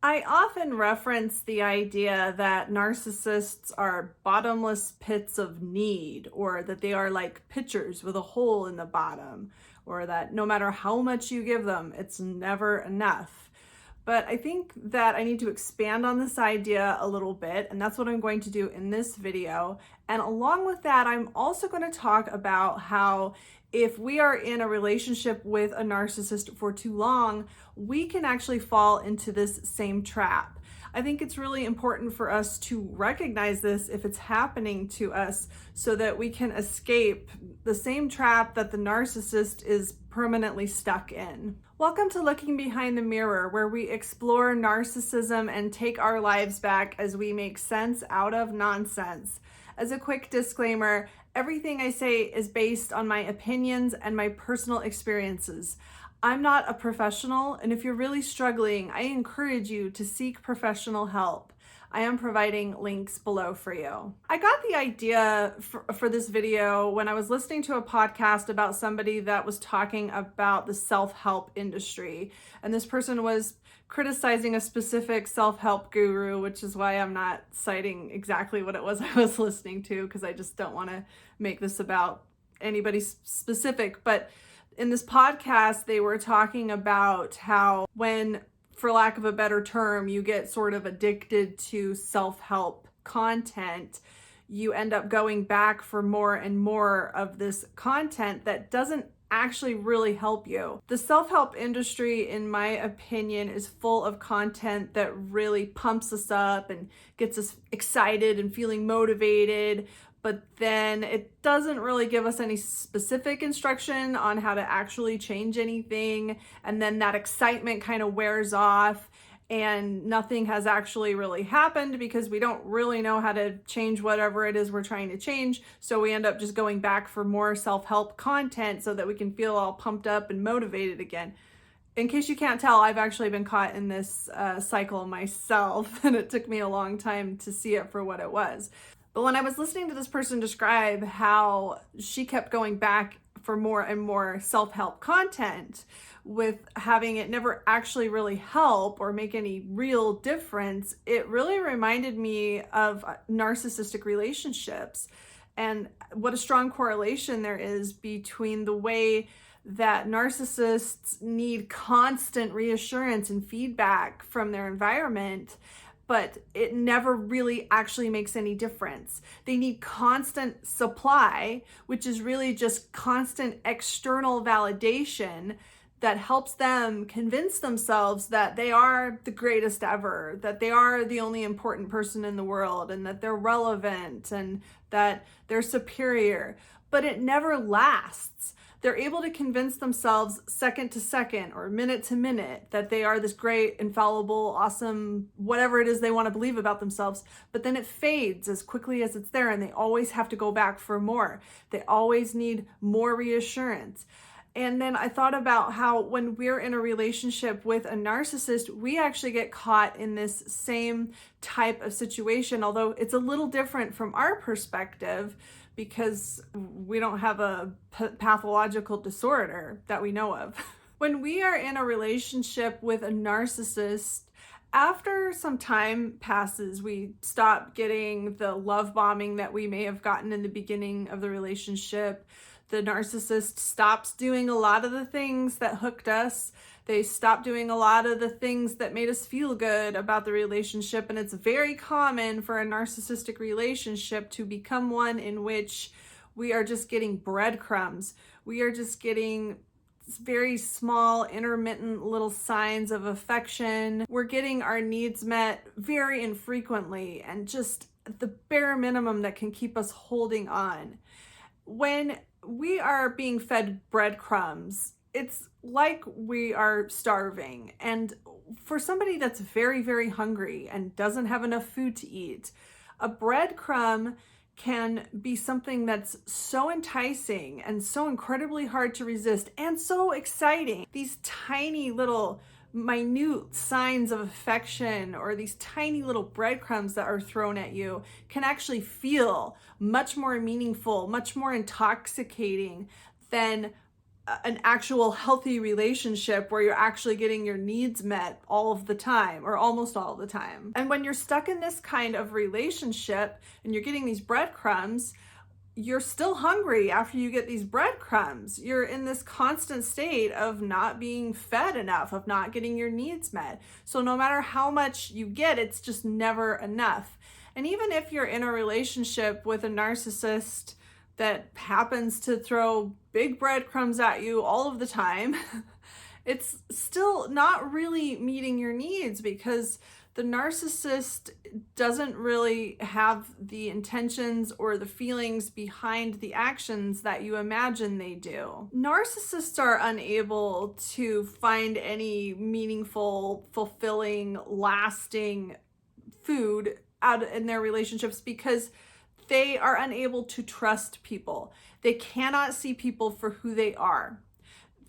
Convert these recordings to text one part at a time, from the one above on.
I often reference the idea that narcissists are bottomless pits of need, or that they are like pitchers with a hole in the bottom, or that no matter how much you give them, it's never enough. But I think that I need to expand on this idea a little bit, and that's what I'm going to do in this video. And along with that, I'm also going to talk about how if we are in a relationship with a narcissist for too long, we can actually fall into this same trap. I think it's really important for us to recognize this if it's happening to us so that we can escape the same trap that the narcissist is permanently stuck in. Welcome to Looking Behind the Mirror, where we explore narcissism and take our lives back as we make sense out of nonsense. As a quick disclaimer, everything I say is based on my opinions and my personal experiences. I'm not a professional, and if you're really struggling, I encourage you to seek professional help. I am providing links below for you. I got the idea for this video when I was listening to a podcast about somebody that was talking about the self-help industry. And this person was criticizing a specific self-help guru, which is why I'm not citing exactly what it was I was listening to, because I just don't want to make this about anybody specific. But in this podcast, they were talking about how when, for lack of a better term, you get sort of addicted to self-help content, you end up going back for more and more of this content that doesn't actually really help you. The self-help industry, in my opinion, is full of content that really pumps us up and gets us excited and feeling motivated, but then it doesn't really give us any specific instruction on how to actually change anything. And then that excitement kind of wears off and nothing has actually really happened because we don't really know how to change whatever it is we're trying to change. So we end up just going back for more self-help content so that we can feel all pumped up and motivated again. In case you can't tell, I've actually been caught in this cycle myself, and it took me a long time to see it for what it was. But when I was listening to this person describe how she kept going back for more and more self-help content, with having it never actually really help or make any real difference, it really reminded me of narcissistic relationships and what a strong correlation there is between the way that narcissists need constant reassurance and feedback from their environment, but it never really actually makes any difference. They need constant supply, which is really just constant external validation that helps them convince themselves that they are the greatest ever, that they are the only important person in the world, and that they're relevant and that they're superior. But it never lasts. They're able to convince themselves second to second or minute to minute that they are this great, infallible, awesome, whatever it is they want to believe about themselves. But then it fades as quickly as it's there, and they always have to go back for more. They always need more reassurance. And then I thought about how when we're in a relationship with a narcissist, we actually get caught in this same type of situation, although it's a little different from our perspective because we don't have a pathological disorder that we know of. When we are in a relationship with a narcissist, after some time passes, we stop getting the love bombing that we may have gotten in the beginning of the relationship. The narcissist stops doing a lot of the things that hooked us. They stop doing a lot of the things that made us feel good about the relationship. And it's very common for a narcissistic relationship to become one in which we are just getting breadcrumbs. We are just getting very small, intermittent little signs of affection. We're getting our needs met very infrequently and just the bare minimum that can keep us holding on. When we are being fed breadcrumbs, it's like we are starving. And for somebody that's very, very hungry and doesn't have enough food to eat, a breadcrumb can be something that's so enticing and so incredibly hard to resist and so exciting. These tiny little minute signs of affection or these tiny little breadcrumbs that are thrown at you can actually feel much more meaningful, much more intoxicating than an actual healthy relationship where you're actually getting your needs met all of the time or almost all the time. And when you're stuck in this kind of relationship and you're getting these breadcrumbs, you're still hungry after you get these breadcrumbs. You're in this constant state of not being fed enough, of not getting your needs met. So no matter how much you get, it's just never enough. And even if you're in a relationship with a narcissist that happens to throw big breadcrumbs at you all of the time, it's still not really meeting your needs, because the narcissist doesn't really have the intentions or the feelings behind the actions that you imagine they do. Narcissists are unable to find any meaningful, fulfilling, lasting food out in their relationships because they are unable to trust people. They cannot see people for who they are.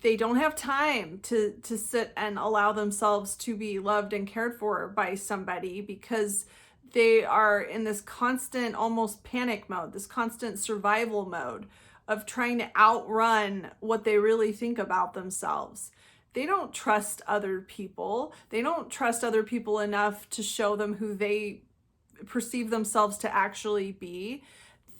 They don't have time to sit and allow themselves to be loved and cared for by somebody, because they are in this constant, almost panic mode, this constant survival mode of trying to outrun what they really think about themselves. They don't trust other people. They don't trust other people enough to show them who they perceive themselves to actually be.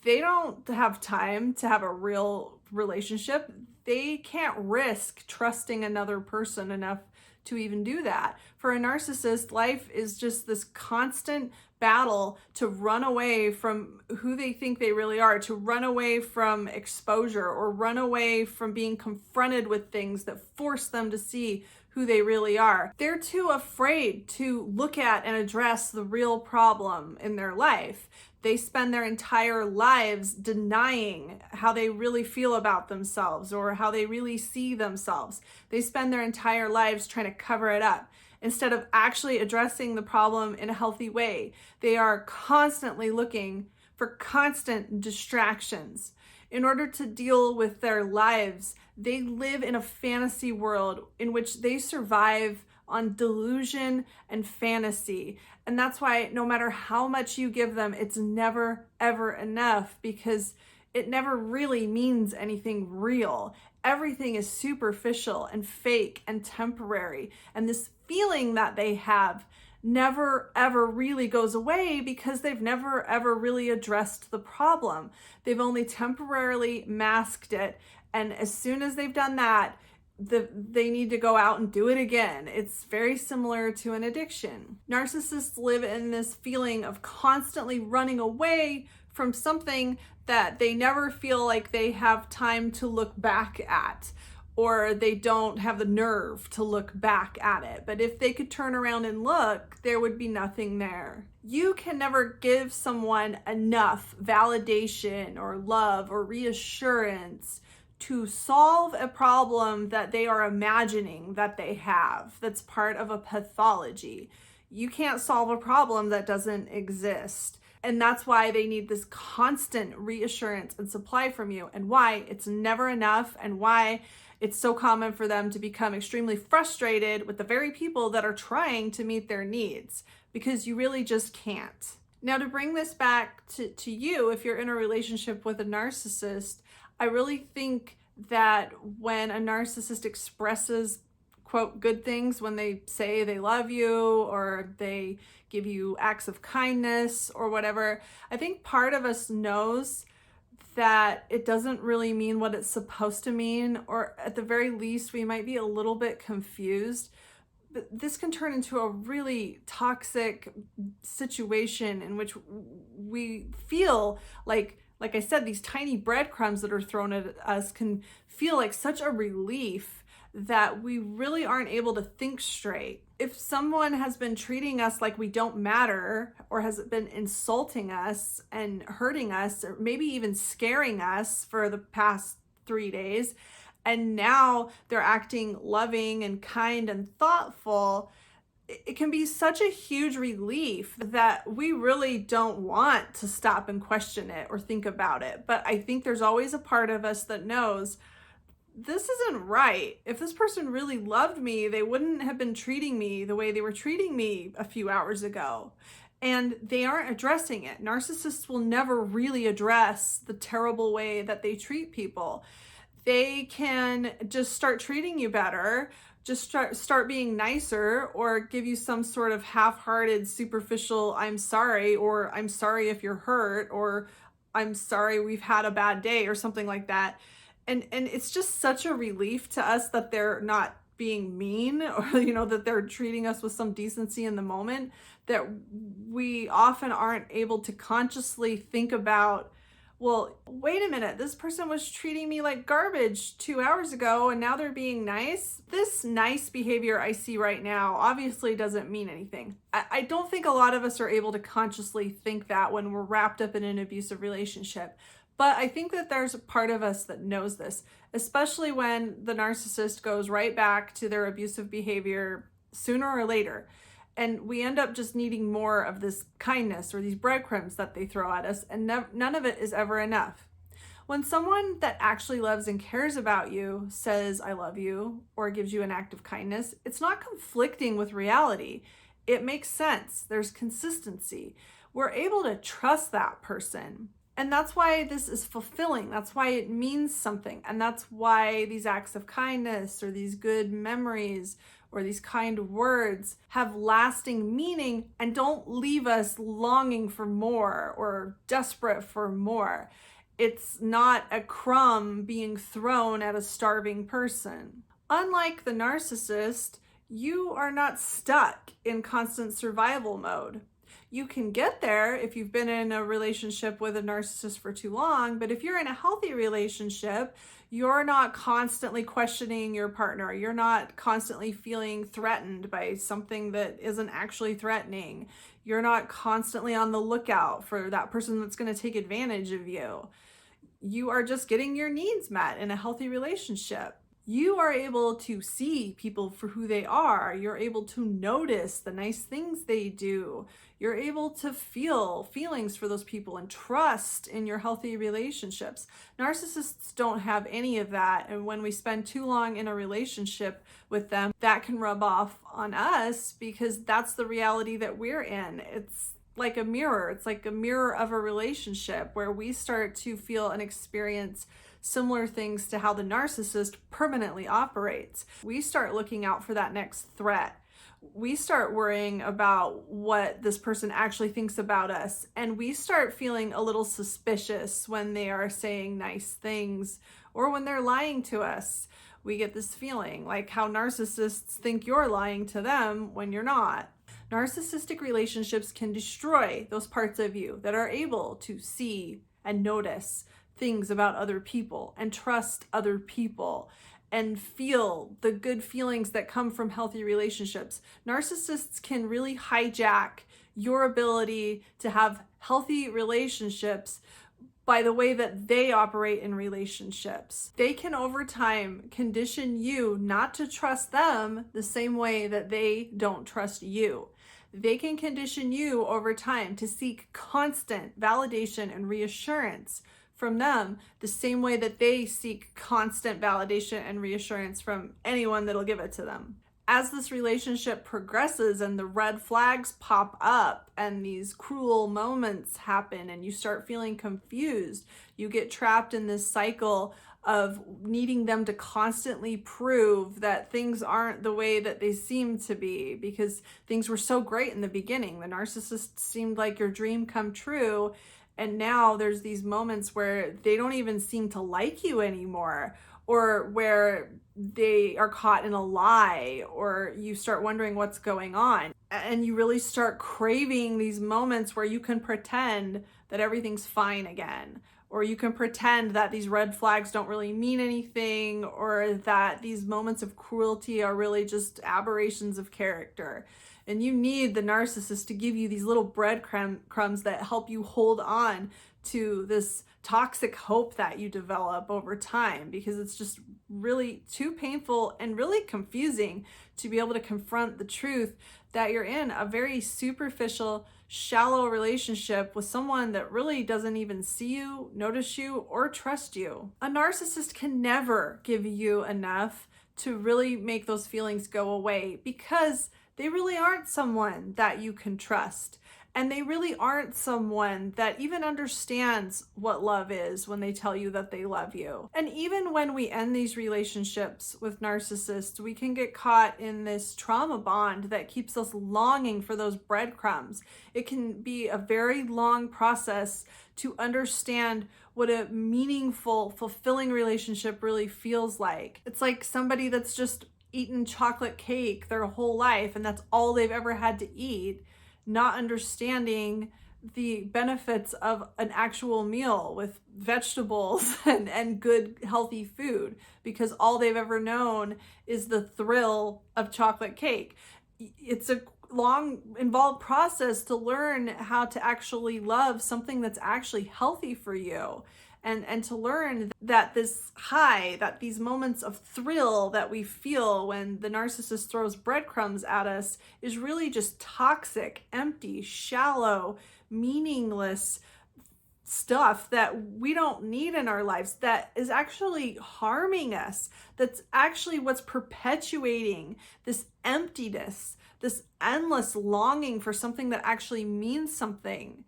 They don't have time to have a real relationship. They can't risk trusting another person enough to even do that. For a narcissist, life is just this constant battle to run away from who they think they really are, to run away from exposure, or run away from being confronted with things that force them to see who they really are. They're too afraid to look at and address the real problem in their life. They spend their entire lives denying how they really feel about themselves or how they really see themselves. They spend their entire lives trying to cover it up instead of actually addressing the problem in a healthy way. They are constantly looking for constant distractions. In order to deal with their lives, they live in a fantasy world in which they survive on delusion and fantasy. And that's why no matter how much you give them, it's never, ever enough, because it never really means anything real. Everything is superficial and fake and temporary. And this feeling that they have never, ever really goes away because they've never, ever really addressed the problem. They've only temporarily masked it. And as soon as they've done that, they need to go out and do it again. It's very similar to an addiction. Narcissists live in this feeling of constantly running away from something that they never feel like they have time to look back at, or they don't have the nerve to look back at it. But if they could turn around and look, there would be nothing there. You can never give someone enough validation or love or reassurance to solve a problem that they are imagining that they have. That's part of a pathology. You can't solve a problem that doesn't exist. And that's why they need this constant reassurance and supply from you, and why it's never enough, and why it's so common for them to become extremely frustrated with the very people that are trying to meet their needs, because you really just can't. Now, to bring this back to you, if you're in a relationship with a narcissist, I really think that when a narcissist expresses, quote, good things, when they say they love you or they give you acts of kindness or whatever, I think part of us knows that it doesn't really mean what it's supposed to mean, or at the very least, we might be a little bit confused. But this can turn into a really toxic situation in which we feel like I said, these tiny breadcrumbs that are thrown at us can feel like such a relief that we really aren't able to think straight. If someone has been treating us like we don't matter, or has been insulting us and hurting us, or maybe even scaring us for the past 3 days, and now they're acting loving and kind and thoughtful, it can be such a huge relief that we really don't want to stop and question it or think about it. But I think there's always a part of us that knows this isn't right. If this person really loved me, they wouldn't have been treating me the way they were treating me a few hours ago. And they aren't addressing it. Narcissists will never really address the terrible way that they treat people. they can just start treating you better, just start being nicer, or give you some sort of half-hearted, superficial, I'm sorry, or I'm sorry if you're hurt, or I'm sorry we've had a bad day, or something like that. And it's just such a relief to us that they're not being mean, or that they're treating us with some decency in the moment, that we often aren't able to consciously think about, well, wait a minute, this person was treating me like garbage 2 hours ago and now they're being nice. This nice behavior I see right now obviously doesn't mean anything. I don't think a lot of us are able to consciously think that when we're wrapped up in an abusive relationship. But I think that there's a part of us that knows this, especially when the narcissist goes right back to their abusive behavior sooner or later. And we end up just needing more of this kindness or these breadcrumbs that they throw at us, and none of it is ever enough. When someone that actually loves and cares about you says, I love you, or gives you an act of kindness, it's not conflicting with reality. It makes sense. There's consistency. We're able to trust that person. And that's why this is fulfilling. That's why it means something. And that's why these acts of kindness or these good memories or these kind words have lasting meaning and don't leave us longing for more or desperate for more. It's not a crumb being thrown at a starving person. Unlike the narcissist, you are not stuck in constant survival mode. You can get there if you've been in a relationship with a narcissist for too long, but if you're in a healthy relationship, you're not constantly questioning your partner. You're not constantly feeling threatened by something that isn't actually threatening. You're not constantly on the lookout for that person that's going to take advantage of you. You are just getting your needs met in a healthy relationship. You are able to see people for who they are. You're able to notice the nice things they do. You're able to feel feelings for those people and trust in your healthy relationships. Narcissists don't have any of that. And when we spend too long in a relationship with them, that can rub off on us because that's the reality that we're in. It's like a mirror. It's like a mirror of a relationship where we start to feel and experience similar things to how the narcissist permanently operates. We start looking out for that next threat. We start worrying about what this person actually thinks about us. And we start feeling a little suspicious when they are saying nice things or when they're lying to us. We get this feeling like how narcissists think you're lying to them when you're not. Narcissistic relationships can destroy those parts of you that are able to see and notice things about other people and trust other people and feel the good feelings that come from healthy relationships. Narcissists can really hijack your ability to have healthy relationships by the way that they operate in relationships. They can over time condition you not to trust them the same way that they don't trust you. They can condition you over time to seek constant validation and reassurance from them the same way that they seek constant validation and reassurance from anyone that'll give it to them. As this relationship progresses and the red flags pop up and these cruel moments happen and you start feeling confused, you get trapped in this cycle of needing them to constantly prove that things aren't the way that they seem to be because things were so great in the beginning. The narcissist seemed like your dream come true. And now there's these moments where they don't even seem to like you anymore, or where they are caught in a lie, or you start wondering what's going on. And you really start craving these moments where you can pretend that everything's fine again, or you can pretend that these red flags don't really mean anything, or that these moments of cruelty are really just aberrations of character. And you need the narcissist to give you these little breadcrumbs that help you hold on to this toxic hope that you develop over time, because it's just really too painful and really confusing to be able to confront the truth that you're in a very superficial, shallow relationship with someone that really doesn't even see you, notice you, or trust you. A narcissist can never give you enough to really make those feelings go away because they really aren't someone that you can trust. And they really aren't someone that even understands what love is when they tell you that they love you. And even when we end these relationships with narcissists, we can get caught in this trauma bond that keeps us longing for those breadcrumbs. It can be a very long process to understand what a meaningful, fulfilling relationship really feels like. It's like somebody that's just eaten chocolate cake their whole life and that's all they've ever had to eat, not understanding the benefits of an actual meal with vegetables and good healthy food, because all they've ever known is the thrill of chocolate cake. It's a long, involved process to learn how to actually love something that's actually healthy for you. And to learn that this high, that these moments of thrill that we feel when the narcissist throws breadcrumbs at us is really just toxic, empty, shallow, meaningless stuff that we don't need in our lives, that is actually harming us, that's actually what's perpetuating this emptiness, this endless longing for something that actually means something.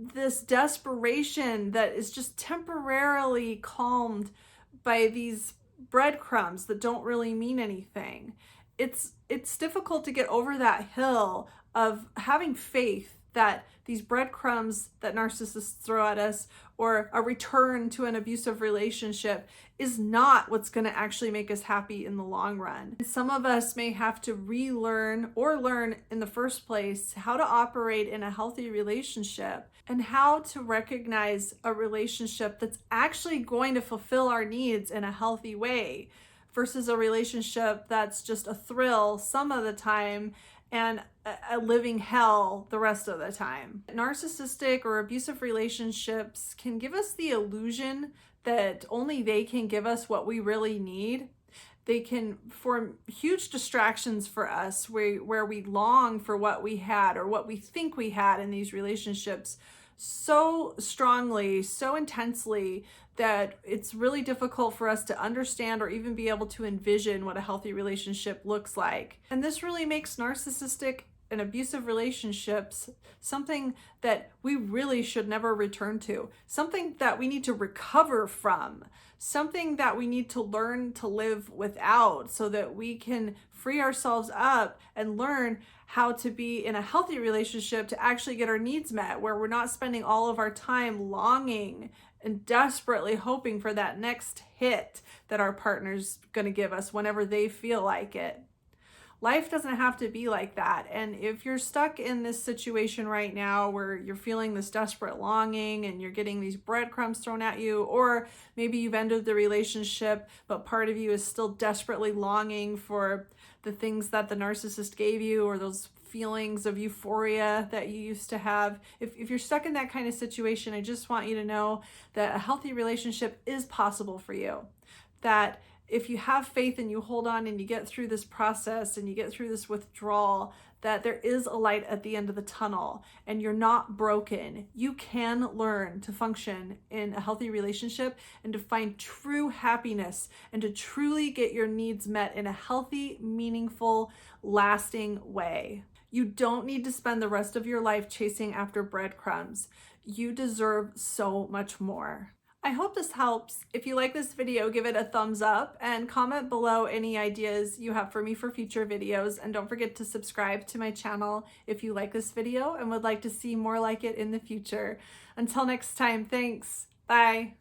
This desperation that is just temporarily calmed by these breadcrumbs that don't really mean anything. It's difficult to get over that hill of having faith that these breadcrumbs that narcissists throw at us, or a return to an abusive relationship, is not what's going to actually make us happy in the long run. And some of us may have to relearn or learn in the first place how to operate in a healthy relationship and how to recognize a relationship that's actually going to fulfill our needs in a healthy way versus a relationship that's just a thrill some of the time and a living hell the rest of the time. Narcissistic or abusive relationships can give us the illusion that only they can give us what we really need. They can form huge distractions for us where we long for what we had or what we think we had in these relationships so strongly, so intensely, that it's really difficult for us to understand or even be able to envision what a healthy relationship looks like. And this really makes narcissistic and abusive relationships something that we really should never return to, something that we need to recover from, something that we need to learn to live without so that we can free ourselves up and learn how to be in a healthy relationship to actually get our needs met, where we're not spending all of our time longing and desperately hoping for that next hit that our partner's going to give us whenever they feel like it. Life doesn't have to be like that. And if you're stuck in this situation right now where you're feeling this desperate longing and you're getting these breadcrumbs thrown at you, or maybe you've ended the relationship, but part of you is still desperately longing for the things that the narcissist gave you, or those feelings of euphoria that you used to have. If you're stuck in that kind of situation, I just want you to know that a healthy relationship is possible for you. That if you have faith and you hold on and you get through this process and you get through this withdrawal, that there is a light at the end of the tunnel and you're not broken. You can learn to function in a healthy relationship and to find true happiness and to truly get your needs met in a healthy, meaningful, lasting way. You don't need to spend the rest of your life chasing after breadcrumbs. You deserve so much more. I hope this helps. If you like this video, give it a thumbs up and comment below any ideas you have for me for future videos. And don't forget to subscribe to my channel if you like this video and would like to see more like it in the future. Until next time, thanks. Bye.